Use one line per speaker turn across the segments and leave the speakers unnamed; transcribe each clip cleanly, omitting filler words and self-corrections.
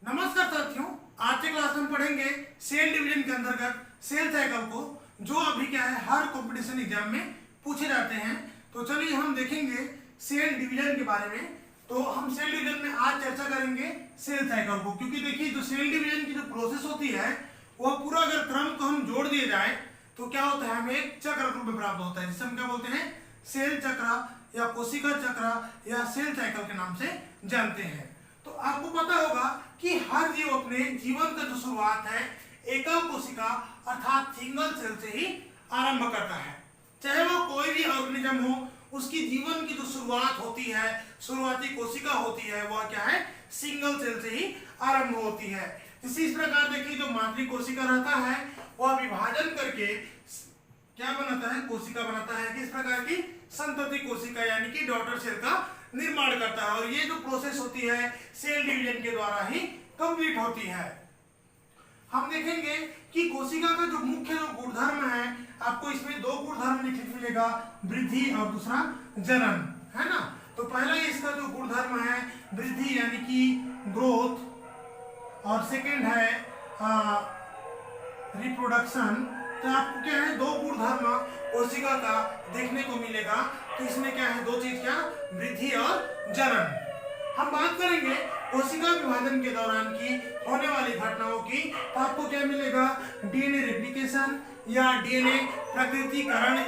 नमस्कार साथियों, आज के क्लास में हम पढ़ेंगे सेल डिवीजन के अंतर्गत सेल साइकिल को, जो अभी क्या है हर कंपटीशन एग्जाम में पूछे जाते हैं। तो चलिए हम देखेंगे सेल डिवीजन के बारे में। तो हम सेल डिवीजन में आज चर्चा करेंगे सेल साइकिल को, क्योंकि देखिए जो सेल डिवीजन की जो प्रोसेस होती है वह पूरा अगर क्रम को हम जोड़ दिए जाए तो क्या होता है, हमें एक चक्र रूप में प्राप्त होता है, जिसे हम क्या बोलते हैं, सेल चक्र या कोशिका चक्र या सेल साइकिल के नाम से जानते हैं। तो आपको पता होगा कि हर जीव अपने जीवन का जो शुरुआत है एकल कोशिका अर्थात सिंगल सेल से ही आरंभ करता है। चाहे वो कोई भी ऑर्गेनिज्म हो, उसकी जीवन की जो शुरुआत होती है, शुरुआती कोशिका होती है, वह क्या है, सिंगल सेल से ही आरंभ होती है। इस प्रकार देखिए जो मातृ कोशिका रहता है वह विभाजन करके क्या बनाता है, कोशिका बनाता है। किस प्रकार की, संतति कोशिका यानी कि डॉटर सेल का निर्माण करता है। और ये जो प्रोसेस होती है सेल डिवीजन के द्वारा ही कंप्लीट होती है। हम देखेंगे कि कोशिका का जो मुख्य जो गुणधर्म है, आपको इसमें दो गुणधर्म लिखित मिलेगा, वृद्धि और दूसरा जनन, है ना। तो पहला इसका जो गुणधर्म है वृद्धि यानी कि ग्रोथ, और सेकेंड है रिप्रोडक्शन। तो आपको क्या है, दो गुणधर्म कोशिका का देखने को मिलेगा। तो इसमें क्या है, दो चीज, क्या, वृद्धि और जनन। हम बात करेंगे कोशिका विभाजन के दौरान की होने वाली घटनाओं की, तो आपको क्या मिलेगा, डीएनए रेप्लिकेशन या डीएनए प्रकृतिकरण,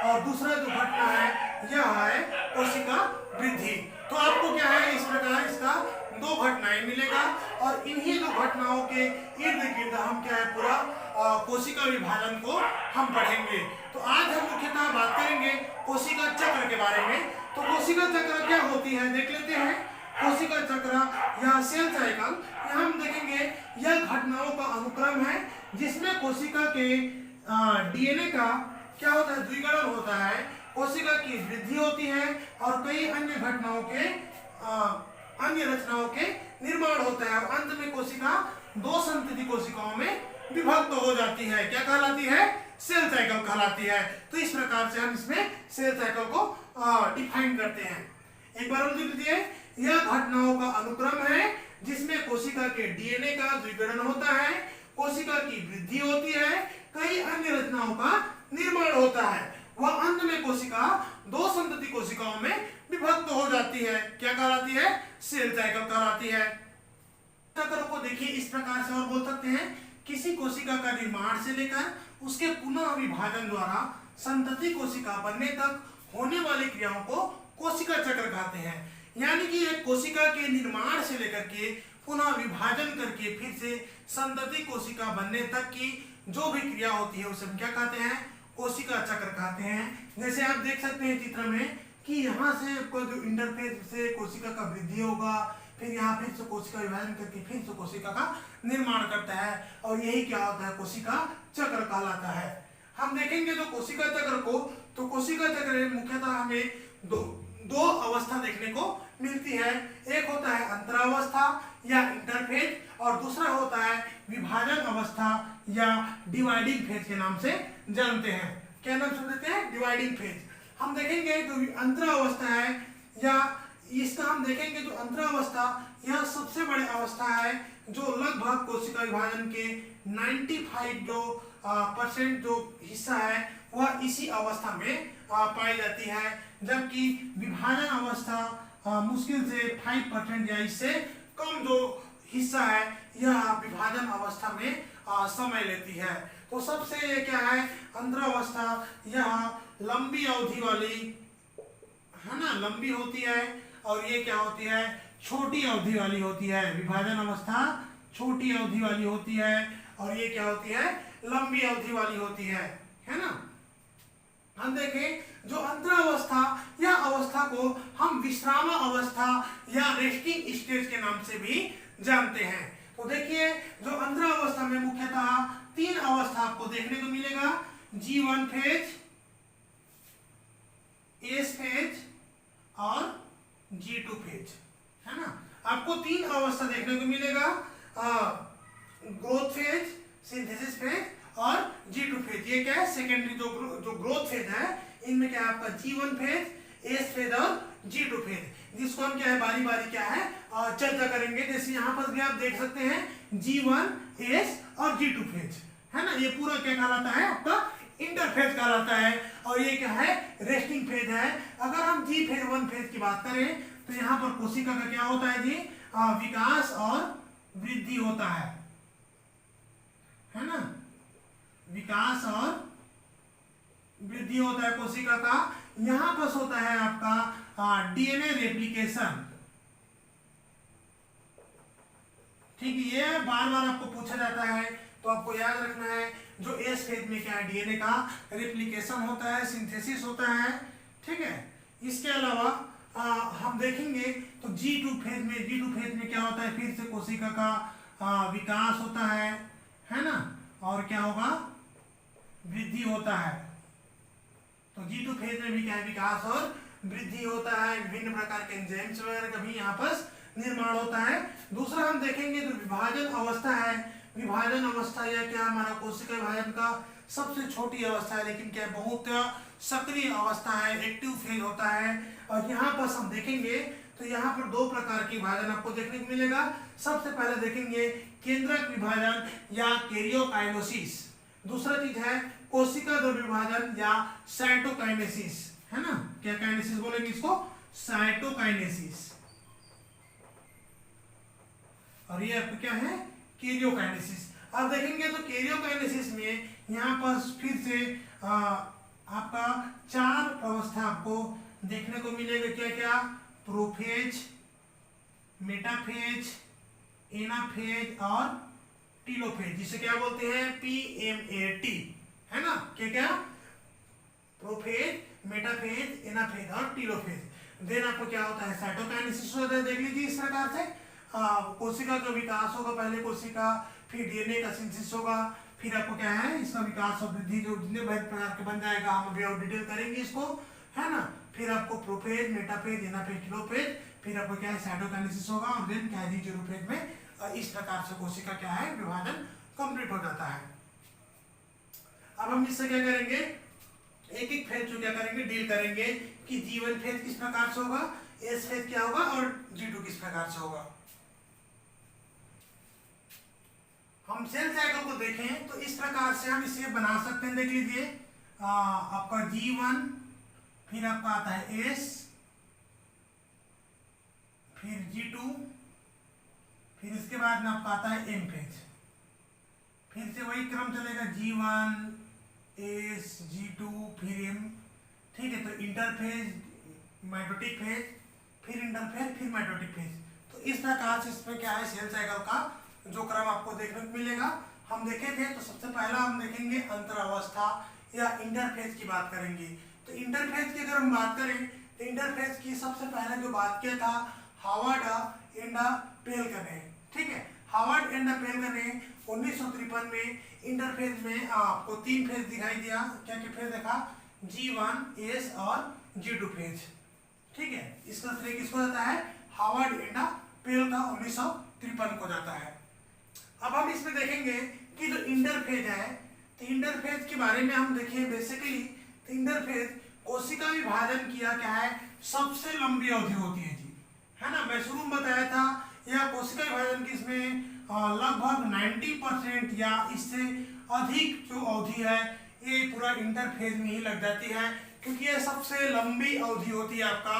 और दूसरा जो घटना है यह है कोशिका वृद्धि। तो आपको क्या है, इस प्रकार इसका दो घटनाएं मिलेगा, और इन्हीं दो घटनाओं के इर्द गिर्द हम क्या है पूरा कोशिका विभाजन को हम पढ़ेंगे। तो आज हम मुख्यतः बात करेंगे कोशिका चक्र के बारे में। तो कोशिका चक्र क्या होती है देख लेते हैं। कोशिका चक्र या सेल साइकिल, यहाँ हम देखेंगे यह घटनाओं का अनुक्रम है जिसमें कोशिका के डीएनए का क्या होता है, द्विगुणन होता है, कोशिका की वृद्धि होती है और कई अन्य घटनाओं के अन्य रचनाओं के निर्माण होता है, और अंत में कोशिका दो संतति कोशिकाओं में विभक्त हो जाती है। क्या कहलाती है, सेल साइकिल कहलाती है। तो इस प्रकार से हम इसमें सेल साइकिल को डिफाइन करते हैं। एक बार हम देख लीजिए, यह घटनाओं का अनुक्रम है जिसमें कोशिका के डीएनए का द्विगुणन होता है, कोशिका की वृद्धि होती है, कई अन्य रचनाओं का निर्माण होता है, वह अंत में कोशिका दो संतति कोशिकाओं में विभक्त हो जाती है। क्या कहलाती है, सेल साइकिल कहलाती है। चक्र को देखिए इस प्रकार से और बोल सकते हैं, किसी कोशिका का निर्माण से लेकर उसके पुनः विभाजन द्वारा संतति कोशिका बनने तक होने वाली क्रियाओं को कोशिका चक्र कहते हैं। यानी कि एक कोशिका के निर्माण से लेकर के पुनः विभाजन करके फिर से संतति कोशिका बनने तक की जो भी क्रिया होती है उसे हम क्या कहते हैं, कोशिका चक्र कहते हैं। जैसे आप देख सकते हैं चित्र में कि यहाँ से जो इंटरफेज से कोशिका का वृद्धि होगा, फिर यहाँ फिर से कोशिका विभाजन करके फिर से कोशिका का निर्माण करता है, और यही क्या होता है, कोशिका चक्र कहलाता है। हम देखेंगे जो कोशिका चक्र को, तो कोशिका चक्र में मुख्यतः हमें दो अवस्था देखने को मिलती है। एक होता है अंतरावस्था या इंटरफेज, और दूसरा होता है विभाजन अवस्था या डिवाइडिंग फेज के नाम से जानते हैं। क्या नाम से देते हैं, डिवाइडिंग फेज। हम देखेंगे जो अंतरावस्था है, या इसका हम देखेंगे जो अंतरावस्था, यह सबसे बड़ी अवस्था है जो लगभग कोशिका विभाजन के 95% जो हिस्सा है वह इसी अवस्था में पाई जाती है, जबकि विभाजन अवस्था मुश्किल से 5% या इससे कम जो हिस्सा है यह विभाजन अवस्था में समय लेती है। तो सबसे क्या है, अंतरावस्था यह लंबी अवधि वाली है ना, लंबी होती है, और ये क्या होती है, छोटी अवधि वाली होती है। विभाजन अवस्था छोटी अवधि वाली होती है, और ये क्या होती है, लंबी अवधि वाली होती है ना। हम देखें जो अंतरावस्था या अवस्था को हम विश्राम अवस्था या रेस्टिंग स्टेज के नाम से भी जानते हैं। तो देखिए जो अंतरावस्था में मुख्यतः तीन अवस्था आपको देखने को मिलेगा, G1 फेज, एस फेज और G2 फेज, है ना। आपको तीन अवस्था देखने को मिलेगा, ग्रोथ फेज, सिंथेसिस फेज और G2 फेज। ये क्या है, सेकेंडरी जो ग्रोथ फेज है, इनमें क्या है आपका G1 फेज, एस फेज और G2 फेज, जिसको हम क्या है बारी बारी क्या है चर्चा करेंगे। जैसे यहाँ पर भी आप देख सकते हैं G1S और G2 फेज है ना, ये पूरा क्या कहलाता है आपका इंटरफेज कहलाता है, और ये क्या है रेस्टिंग फेज है। अगर हम जी फेज 1 फेज की बात करें तो यहाँ पर कोशिका का क्या होता है जी विकास और वृद्धि होता है ना, विकास और वृद्धि होता है कोशिका का। यहाँ पर होता है आपका डीएनए रेप्लिकेशन। ठीक है, ये बार बार आपको पूछा जाता है तो आपको याद रखना है जो एस फेज में क्या है डीएनए का रेप्लिकेशन होता है, सिंथेसिस होता है। ठीक है, इसके अलावा हम देखेंगे तो G2 फेज में क्या होता है, फिर से कोशिका का विकास होता है ना, और क्या होगा वृद्धि होता है। तो G2 फेज में भी क्या है विकास और वृद्धि होता है, विभिन्न प्रकार के एंजाइम्स वगैरह का भी यहाँ पर निर्माण होता है। दूसरा हम देखेंगे जो विभाजन अवस्था है, विभाजन अवस्था या क्या हमारा कोशिका विभाजन का सबसे छोटी अवस्था है, लेकिन क्या बहुत सक्रिय अवस्था है, एक्टिव फेज होता है। और यहाँ पर हम देखेंगे तो यहाँ पर दो प्रकार की विभाजन आपको देखने को मिलेगा। सबसे पहले देखेंगे केंद्रक विभाजन या कैरियोकाइनेसिस, दूसरा चीज है कोशिका द्रव्य विभाजन या साइटोकाइनेसिस, है ना, क्या काइनेसिस बोलेंगे इसको, साइटोकाइनेसिस, और ये आपको क्या है कैरियोकाइनेसिस। अब देखेंगे तो कैरियोकाइनेसिस में यहाँ पर फिर से आपका चार अवस्था आपको देखने को मिलेगा, क्या क्या, प्रोफेज, मेटाफेज, एनाफेज और टीलोफेज, जिसे क्या बोलते हैं PMAT, है ना, क्या क्या, प्रोफेज, मेटाफेज, एनाफेज और टीलोफेज। देन आपको क्या होता है साइटोकाइनेसिस होता है। देख लीजिए इस प्रकार से कोशिका का विकास होगा, पहले कोशिका, फिर डीएनए का सिंथेसिस होगा, फिर आपको क्या है इसका विकास और वृद्धि जो जितने प्रकार के बन जाएगा हम अभी और डिटेल करेंगे इसको, है ना। फिर आपको प्रोफेज, मेटाफेज, एनाफेज, टीलोफेज, फिर आपको क्या है साइटोकाइनेसिस होगा, और देन क्या है G2 फेज में इस प्रकार से कोशिका क्या है विभाजन कंप्लीट हो जाता है। अब हम इससे क्या करेंगे, एक एक फेज जो क्या करेंगे डील करेंगे कि G1 फेज किस प्रकार से होगा, S फेज क्या होगा और G2 किस प्रकार से होगा। हम सेल साइकिल को देखें तो इस प्रकार से हम इसे बना सकते हैं। देख लीजिए आपका G1, फिर आपका आता है S, फिर G2, फिर इसके बाद में आपका आता है M फेज, फिर से वही क्रम चलेगा G1, S, G2, फिर M। ठीक है, तो इंटरफेज, माइटोटिक फेज, फिर इंटरफेज, फिर माइटोटिक फेज। तो इस प्रकार से इसमें क्या है सेल साइकिल का जो क्रम आपको देखने को मिलेगा। हम देखे थे तो सबसे पहला हम देखेंगे अंतरावस्था या इंटरफेज की बात करेंगे। तो इंटरफेज की अगर हम बात करें तो इंटरफेज की सबसे पहले जो बात किया था हावर्ड एंड पेल्कर ने। ठीक है, हावर्ड एंड पेल्कर ने 1953 में इंटरफेज में आपको तीन फेज दिखाई दिया। क्या क्या फेज देखा, G1, S और G2 फेज। ठीक है, इसका श्रेय किसको जाता है, हावर्ड एंड पेल का 1953 को जाता है। अब हम इसमें देखेंगे कि जो इंटरफेज है, तो इंटरफेज के बारे में हम देखें बेसिकली तो इंटरफेज कोशिका विभाजन किया क्या है सबसे लंबी अवधि होती है जी, है ना। मैं शुरू में बताया था यह कोशिका विभाजन की इसमें लगभग 90% या इससे अधिक जो अवधि है ये पूरा इंटरफेज में ही लग जाती है, क्योंकि यह सबसे लंबी अवधि होती है आपका।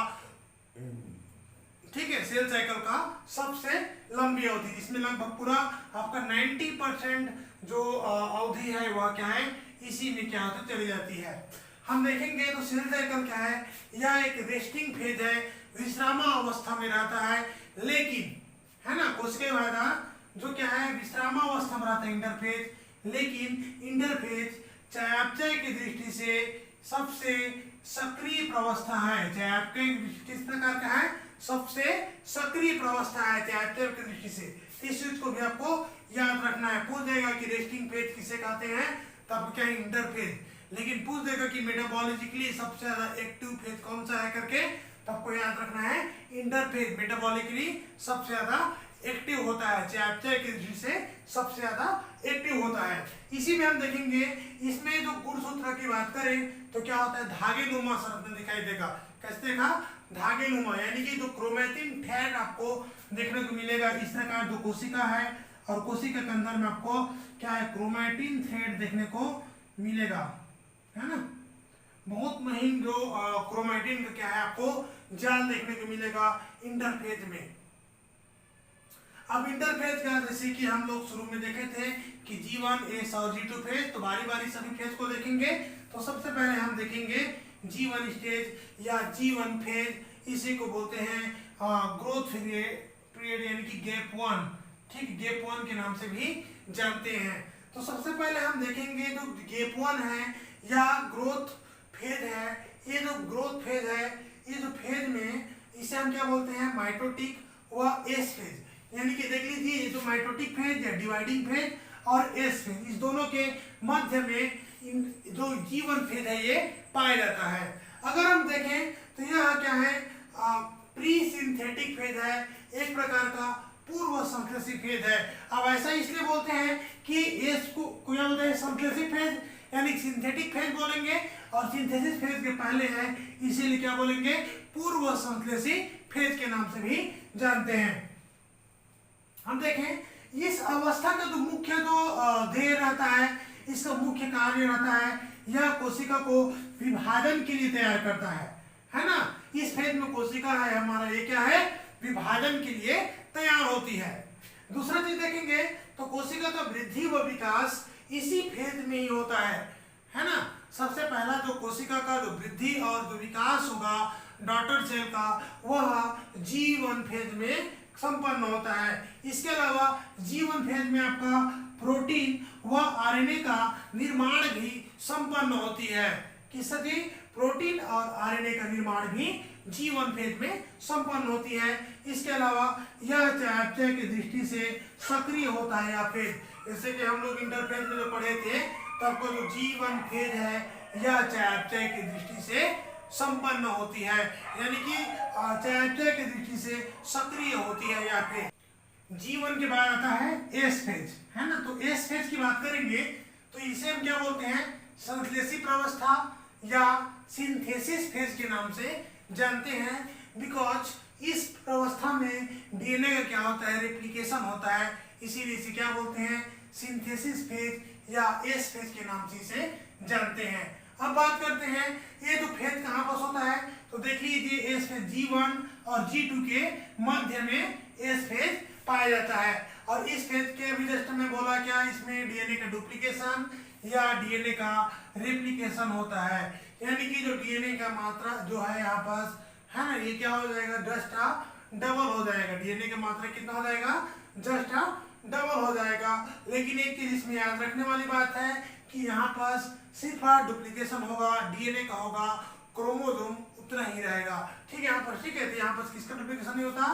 ठीक है, सेल साइकिल का सबसे लंबी अवधि, जिसमें लगभग पूरा आपका 90% जो अवधि है वह क्या है इसी में क्या होता चली जाती है। हम देखेंगे तो सेल साइकिल क्या है, यह एक रेस्टिंग फेज है, विश्राम अवस्था में रहता है, लेकिन है ना कोशिका विभाजन जो क्या है विश्राम अवस्था में रहता है इंटरफेज, लेकिन इंटरफेज चयापचय की दृष्टि से सबसे सक्रिय प्रवस्था है। चयापचय किस प्रकार का है, सबसे सक्रिय प्रवस्था है चयापचय की दृष्टि से। इस चीज को भी आपको याद रखना है। पूछ देगा कि रेस्टिंग फेज किसे कहते हैं, तब क्या है इंटरफेज, लेकिन पूछ देगा कि मेटाबॉलिकली सबसे ज्यादा एक्टिव फेज कौन सा है करके, तो आपको याद रखना है इंटरफेज मेटाबॉलिकली सबसे ज्यादा एक्टिव होता है, चयापचय की दृष्टि से सबसे ज्यादा एक्टिव होता है। इसी में हम देखेंगे इसमें जो गुणसूत्र की बात करें तो क्या होता है धागे नुमा संरचना दिखाई देगा। कैसे देखा, धागेनुमा, यानी कि जो क्रोमेटिन थ्रेड आपको देखने को मिलेगा। इस तरह का जो कोशिका है और कोशिका के अंदर में आपको क्या है, क्रोमेटिन थ्रेड देखने को मिलेगा, है ना। बहुत महीन जो क्रोमेटिन का क्या है आपको जाल देखने को मिलेगा इंटरफेज में। अब इंटरफेज का जैसे कि हम लोग शुरू में देखे थे कि G1, S और G2 फेज, तो बारी बारी सभी फेज को देखेंगे। तो सबसे पहले हम देखेंगे G1 स्टेज या G1 फेज, इसी को बोलते हैं ग्रोथ पीरियड यानी कि गैप 1, ठीक, गैप 1 के नाम से भी जानते हैं। तो सबसे पहले हम देखेंगे जो गैप 1 है या ग्रोथ फेज है, ये जो ग्रोथ फेज है, ये जो फेज में इसे हम क्या बोलते हैं, माइटोटिक व एस फेज, यानी कि देख लीजिए ये जो माइटोटिक फेज या डिवाइडिंग फेज और एस फेज, इस दोनों के मध्य में जो G1 फेज है ये पाया जाता है। अगर हम देखें तो यह क्या है, प्री सिंथेटिक फेज है, एक प्रकार का पूर्व संश्लेषी फेज है। अब ऐसा इसलिए बोलते हैं कि एस को क्या बोलते हैं, संश्लेषी फेज यानी सिंथेटिक फेज बोलेंगे, और सिंथेसिस फेज के पहले है, इसीलिए क्या बोलेंगे, पूर्व संश्लेषी फेज के नाम से भी जानते हैं। हम देखें इस अवस्था का जो मुख्य जो ध्येय रहता है, इसका मुख्य कार्य रहता है, यह कोशिका को विभाजन के लिए तैयार करता है ना। इस फेज में कोशिका है हमारा, ये क्या है, विभाजन के लिए तैयार होती है। दूसरा चीज देखेंगे तो कोशिका का वृद्धि व विकास इसी फेज में ही होता है ना। सबसे पहला जो कोशिका का जो वृद्धि और जो विकास होगा डॉटर सेल का, वह G1 फेज में संपन्न होता है। इसके अलावा G1 फेज में आपका प्रोटीन व आरएनए का निर्माण भी संपन्न होती है। किससे जी, प्रोटीन और आरएनए का निर्माण भी G1 फेज में संपन्न होती है। इसके अलावा यह चयापचय की दृष्टि से सक्रिय होता है या फेज, जैसे कि हम लोग इंटरफेज में जो पढ़े थे, तब को जो G1 फेज है यह चयापचय की दृष्टि से संपन्न होती है, यानी कि चयापचय की दृष्टि से सक्रिय होती है या फिर। G1 के बाद आता है एस फेज, है ना। तो एस फेज की बात करेंगे तो इसे हम क्या बोलते हैं, संश्लेषी प्रावस्था या सिंथेसिस फेज के नाम से जानते हैं। बिकॉज इस प्रावस्था में डीएनए का क्या होता है, रेप्लिकेशन होता है, इसीलिए इसे क्या बोलते हैं, सिंथेसिस फेज या एस फेज के नाम से इसे जानते हैं। अब बात करते हैं ये जो फेज कहाँ पर होता है, तो देख लीजिए एस फेज G1 और G2 के मध्य में एस फेज पाया जाता है। और इस फेज के अभी जस्ट में बोला क्या, इसमें डीएनए का डुप्लीकेशन या डीएनए का रेप्लिकेशन होता है, यानी कि जो डीएनए का मात्रा जो है यहाँ पास है ना, ये क्या हो जाएगा, जस्ट डबल हो जाएगा। डीएनए का मात्रा कितना हो जाएगा, जस्ट डबल हो जाएगा। लेकिन एक चीज इसमें याद रखने वाली बात है कि यहाँ पास सिर्फ डुप्लीकेशन होगा, डीएनए का होगा, क्रोमोसोम उतना ही रहेगा, ठीक है। यहाँ पर ठीक है, तो यहाँ पर किसका डुप्लीकेशन नहीं होता,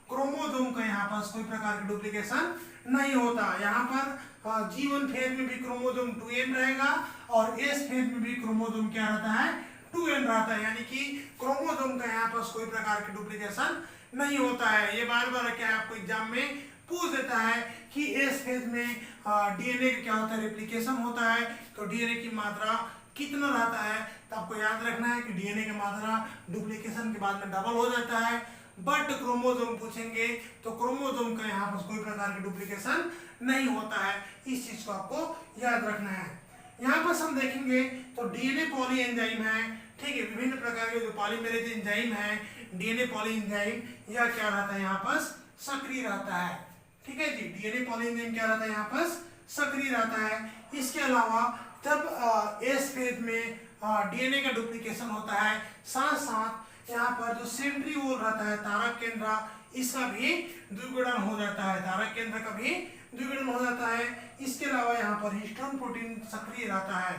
क्रोमोसोम का यहाँ पास कोई प्रकार का डुप्लीकेशन नहीं होता। यहाँ पर G1 फेज में भी क्रोमोसोम 2n रहेगा और एस फेज में भी क्रोमोसोम क्या रहता है, 2n रहता है, यानी कि क्रोमोसोम का यहाँ पास कोई प्रकार की डुप्लीकेशन नहीं होता है। ये बार बार क्या है आपको एग्जाम में पूछ देता है कि एस फेज में डीएनए का क्या होता है, रेप्लिकेशन होता है, तो डीएनए की मात्रा कितना रहता है, तो आपको याद रखना है कि डीएनए की मात्रा डुप्लीकेशन के बाद में डबल हो जाता है। बट क्रोमोसोम पूछेंगे तो क्रोमोसोम का यहाँ पर कोई प्रकार की डुप्लीकेशन नहीं होता है, इस चीज को आपको याद रखना है। यहाँ पर हम देखेंगे तो डीएनए पॉली एंजाइम है, ठीक है, विभिन्न प्रकार के जो पॉलीमेरेज एंजाइम है, डीएनए पॉली एंजाइम यह क्या रहता है, यहाँ पर सक्रिय रहता है, ठीक है जी। डीएनए पॉली एंजाइम क्या रहता है, यहाँ पर सक्रिय रहता है। इसके अलावा जब एस फेज में डीएनए का डुप्लीकेशन होता है, साथ साथ यहाँ पर जो सेंट्रीओल रहता है, तारक केंद्र, इसका भी द्विगुणन हो जाता है, तारक केंद्र का भी द्विगुणन हो जाता है। इसके अलावा यहाँ पर हिस्टोन प्रोटीन सक्रिय रहता है।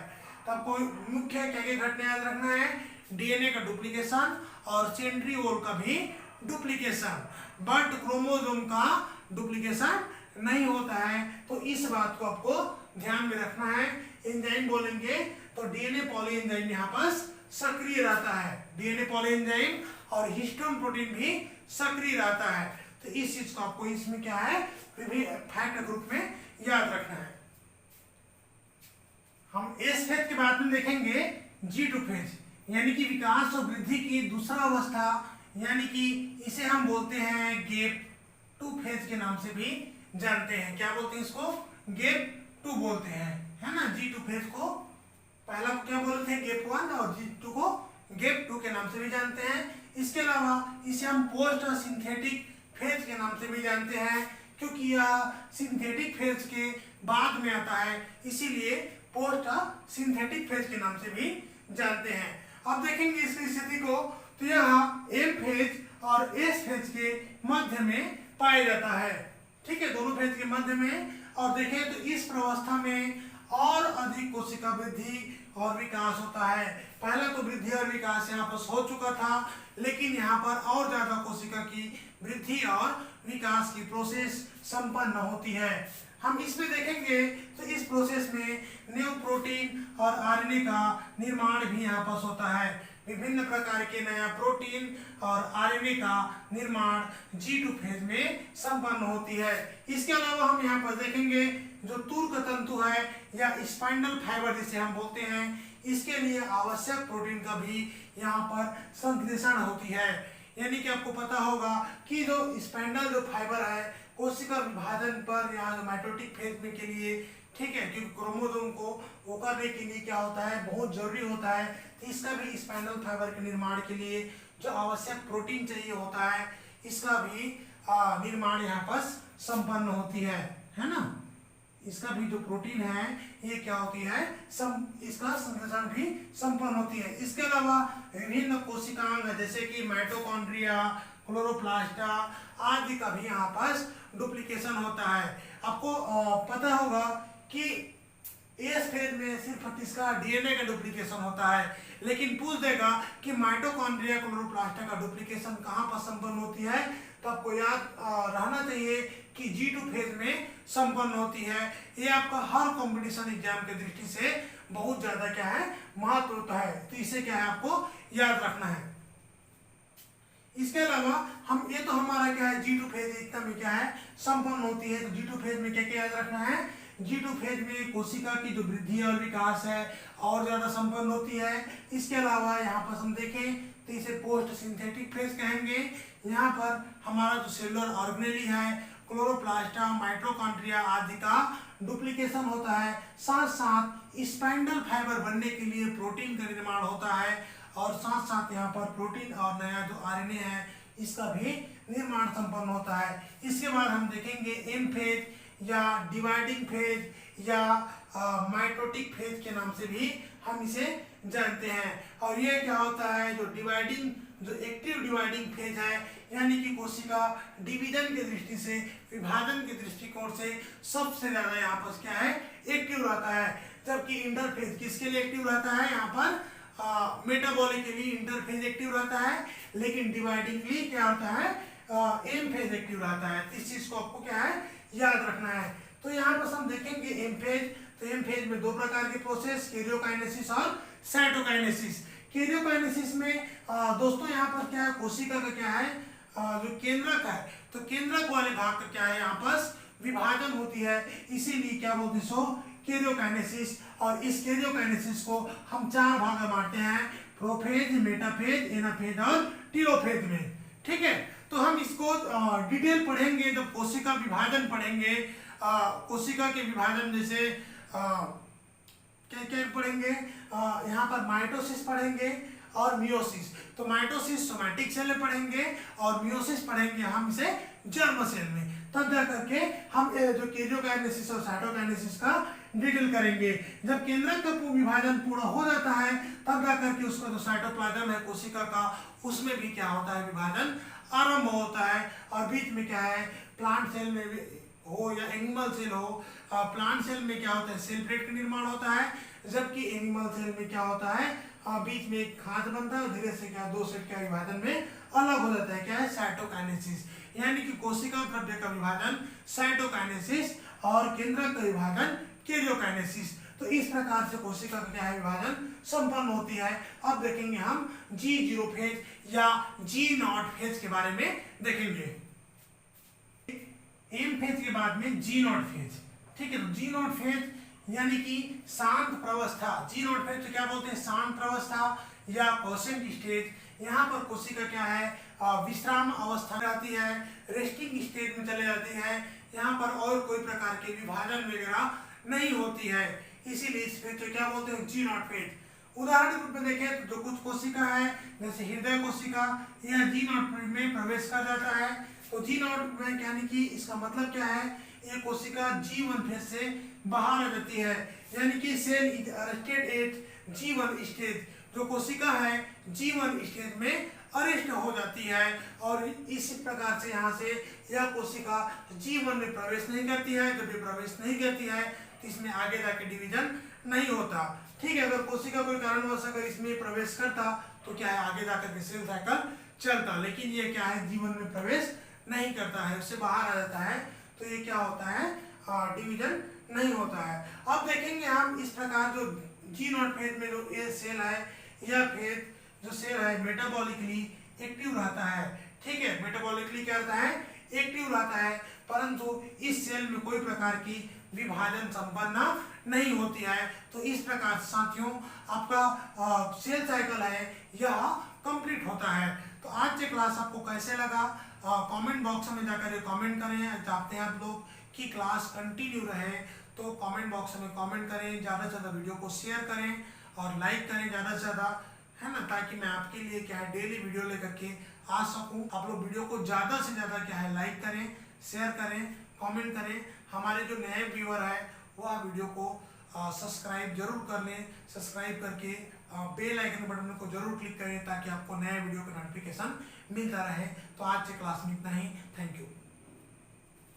तब कोई मुख्य क्या क्या घटना याद रखना है, डीएनए का डुप्लीकेशन और सेंट्रीओल का भी डुप्लीकेशन, बट क्रोमोसोम का डुप्लीकेशन नहीं होता है। तो इस बात को आपको ध्यान में रखना है। एंजाइम बोलेंगे तो डीएनए पॉली एंजाइम यहाँ पर सक्रिय रहता है, डीएनए पॉली एंजाइम और हिस्टोन प्रोटीन भी सक्रिय रहता है। तो इस चीज को आपको इसमें क्या है, फैक्ट ग्रुप में याद रखना है। हम एस फेज के बाद में देखेंगे G2 फेज, यानी कि विकास और वृद्धि की दूसरा अवस्था यानी कि इसे हम बोलते हैं गेप टू फेज के नाम से भी जानते हैं। क्या बोलते हैं इसको? गेप टू बोलते हैं, है ना। जी टू फेज को पहला को क्या बोलते हैं? गेप वन, और जी टू को गेप टू के नाम से भी जानते हैं। इसके अलावा इसे हम पोस्ट सिंथेटिक फेज के नाम से भी जानते हैं, क्योंकि यह सिंथेटिक फेज के बाद में आता है, इसीलिए पोस्ट सिंथेटिक फेज के नाम से भी जानते हैं। अब देखेंगे इसकी स्थिति को, तो यह एम फेज और एस फेज के मध्य में पाया जाता है। ठीक है, दोनों फेज के मध्य में। और देखें तो इस प्रवस्था में और अधिक कोशिका वृद्धि और विकास होता है। पहले तो वृद्धि और विकास यहाँ पर हो चुका था, लेकिन यहाँ पर और ज्यादा कोशिका की वृद्धि और विकास की प्रोसेस संपन्न होती है। हम इसमें देखेंगे तो इस प्रोसेस में न्यू प्रोटीन और आरएनए का निर्माण भी यहाँ पर होता है। विभिन्न प्रकार के नया प्रोटीन और आरएनए का निर्माण G2 फेज में संपन्न होती है। इसके अलावा हम यहाँ पर देखेंगे जो तूर्क तंतु है या स्पाइंडल फाइबर जिसे हम बोलते हैं, इसके लिए आवश्यक प्रोटीन का भी यहाँ पर संश्लेषण होती है। यानी कि आपको पता होगा कि जो स्पाइंडल जो फाइबर है कोशिका विभाजन पर या माइटोटिक फेज में के लिए, ठीक है, क्योंकि क्रोमोसोम को वो करने के लिए क्या होता है, बहुत जरूरी होता है, तो इसका भी स्पाइनल फाइबर के निर्माण के लिए जो आवश्यक प्रोटीन चाहिए होता है, इसका भी निर्माण यहाँ पर संपन्न होती है ना। इसका भी जो प्रोटीन है ये क्या होती है, इसका संश्लेषण भी संपन्न होती है। इसके अलावा विभिन्न कोशिकांग जैसे कि माइटोकॉन्ड्रिया, क्लोरोप्लास्टा आदि का भी यहाँ पर डुप्लीकेशन होता है। आपको पता होगा कि एस फेज में सिर्फ इसका डीएनए का डुप्लीकेशन होता है, लेकिन पूछ देगा कि माइटोकॉन्ड्रिया, क्लोरोप्लास्टा का डुप्लीकेशन कहाँ पर संपन्न होती है, तो आपको याद रहना चाहिए कि G2 फेज में संपन्न होती है। ये आपका हर कंपटीशन एग्जाम के दृष्टि से बहुत ज्यादा क्या है, महत्व होता है, तो इसे क्या है आपको याद रखना है। इसके अलावा हम ये तो हमारा क्या है G2 फेज इतना में क्या है संपन्न होती है, तो G2 फेज में क्या क्या याद रखना है, G2 फेज में कोशिका की जो वृद्धि और विकास है और ज्यादा संपन्न होती है। इसके अलावा यहाँ पर हम देखें तो इसे पोस्ट सिंथेटिक फेज कहेंगे। यहाँ पर हमारा जो सेलुलर ऑर्गेनेली है, क्लोरोप्लास्टा, माइटोकॉन्ड्रिया आदि का डुप्लीकेशन होता है। साथ साथ स्पाइंडल फाइबर बनने के लिए प्रोटीन का निर्माण होता है, और साथ साथ यहाँ पर प्रोटीन और नया जो आरएनए है इसका भी निर्माण संपन्न होता है। इसके बाद हम देखेंगे एम फेज या डिवाइडिंग फेज या माइटोटिक फेज के नाम से भी हम इसे जानते हैं। और ये क्या होता है, जो डिवाइडिंग, जो एक्टिव डिवाइडिंग फेज है, यानी कि कोशिका डिवीजन की दृष्टि से, विभाजन के दृष्टिकोण से सबसे ज्यादा यहाँ पर क्या है, एक्टिव रहता है। जबकि इंटरफेज किसके लिए एक्टिव रहता है, यहाँ पर मेटाबॉलिकली इंटरफेज एक्टिव रहता है, लेकिन डिवाइडिंगली क्या होता है, एम फेज एक्टिव रहता है। इस चीज को आपको क्या है याद रखना है। तो यहाँ पर हम देखेंगे एम फेज, तो एम फेज में दो प्रकार के प्रोसेस, कैरियोकाइनेसिस और साइटोकाइनेसिस। कैरियोकाइनेसिस में दोस्तों यहाँ पर क्या है, कोशिका का क्या है, जो केंद्रक है, तो केंद्रक वाले भाग का क्या है, यहाँ पर विभाजन होती है, इसीलिए क्या बोलते हैं सो कैरियोकाइनेसिस। और इस कैरियोकाइनेसिस को हम चार भाग में बांटते हैं, प्रोफेज, मेटाफेज, एनाफेज और टेलोफेज में। ठीक है, तो हम इसको डिटेल पढ़ेंगे जब कोशिका विभाजन पढ़ेंगे। कोशिका के विभाजन जैसे क्या क्या पढ़ेंगे, यहाँ पर माइटोसिस पढ़ेंगे और मियोसिस। तो माइटोसिस सोमैटिक सेल में पढ़ेंगे और मियोसिस पढ़ेंगे हम इसे जर्म सेल में। तब जा करके हम जो कैरियोकाइनेसिस और साइटोकाइनेसिस का डिटेल करेंगे। जब केंद्रक का विभाजन पूरा हो जाता है तब जा करके उसका जो साइटोप्लाज्म है कोशिका का, उसमें भी क्या होता है, विभाजन आरंभ होता है। और बीच में क्या है, प्लांट सेल में हो या एनिमल सेल हो, प्लांट सेल में क्या होता है, सेल प्लेट का निर्माण होता है, जबकि एनिमल सेल में क्या होता है, बीच में एक खांच बनता है और धीरे से क्या दो सेट का विभाजन में अलग हो जाता है, क्या है, साइटोकाइनेसिस। यानी कि कोशिका द्रव्य का विभाजन साइटोकाइनेसिस और केंद्रक का विभाजन कैरियोकाइनेसिस। तो इस प्रकार से कोशिका का क्या है, विभाजन संपन्न होती है। अब देखेंगे हम G0 फेज या G0 फेज के बारे में देखेंगे। एम फेज के बाद में G0 फेज। ठीक है, तो G0 फेज यानी कि शांत प्रवस्था। G0 फेज तो क्या बोलते हैं, शांत प्रवस्था या क्वेसेंट स्टेज। यहाँ पर कोशिका क्या है, विश्राम अवस्था में आती है, रेस्टिंग स्टेट में चले जाती है। यहाँ पर और कोई प्रकार के विभाजन वगैरह नहीं होती है, इसीलिए इस फेज को क्या बोलते हैं, जी नॉट फेज। उदाहरण के रूप में देखें तो जो कुछ कोशिका है जैसे हृदय कोशिका, यह जी नॉट में प्रवेश कर जाता है। तो जी नॉट में यानी कि इसका मतलब क्या है, ये कोशिका G1 फेज से बाहर आ जाती है, यानी कि cell is arrested at G1 stage. जो कोशिका है G1 स्टेज में अरेस्ट हो जाती है और इस प्रकार से यहाँ से यह कोशिका G1 में प्रवेश नहीं करती है। जब ये प्रवेश नहीं करती है तो इसमें आगे जाके डिवीजन नहीं होता। ठीक है, अगर कोशिका कोई कारणवश अगर इसमें प्रवेश करता तो क्या है, आगे जाकर के सेल साइकिल चलता, लेकिन ये क्या है, G1 में प्रवेश नहीं करता है, उससे बाहर आ जाता है, तो ये क्या होता है, डिवीजन नहीं होता है। अब देखेंगे हम इस प्रकार जो जी नॉट फेज में जो ये सेल है, यह फेज जो सेल है मेटाबॉलिकली एक्टिव रहता है। ठीक है, मेटाबॉलिकली क्या रहता है, एक्टिव रहता है, परंतु इस सेल में कोई प्रकार की विभाजन संपन्न नहीं होती है। तो इस प्रकार से साथियों आपका सेल साइकिल है यह कंप्लीट होता है। तो आज के क्लास आपको कैसे लगा, कमेंट बॉक्स में जाकर कमेंट करें। चाहते हैं आप लोग कि क्लास कंटिन्यू रहे तो कमेंट बॉक्स में कमेंट करें, ज़्यादा से ज़्यादा वीडियो को शेयर करें और लाइक करें ज़्यादा से ज़्यादा, है ना, ताकि मैं आपके लिए क्या है डेली वीडियो लेकर के आ सकूं। आप लोग वीडियो को ज़्यादा से ज़्यादा क्या है लाइक करें, शेयर करें, कमेंट करें। हमारे जो नए व्यूअर है वह वीडियो को सब्सक्राइब जरूर कर लें, सब्सक्राइब करके बेल आइकन बटन को जरूर क्लिक करें ताकि आपको नए वीडियो का नोटिफिकेशन मिलता रहे। तो आज के क्लास में इतना ही, थैंक यू।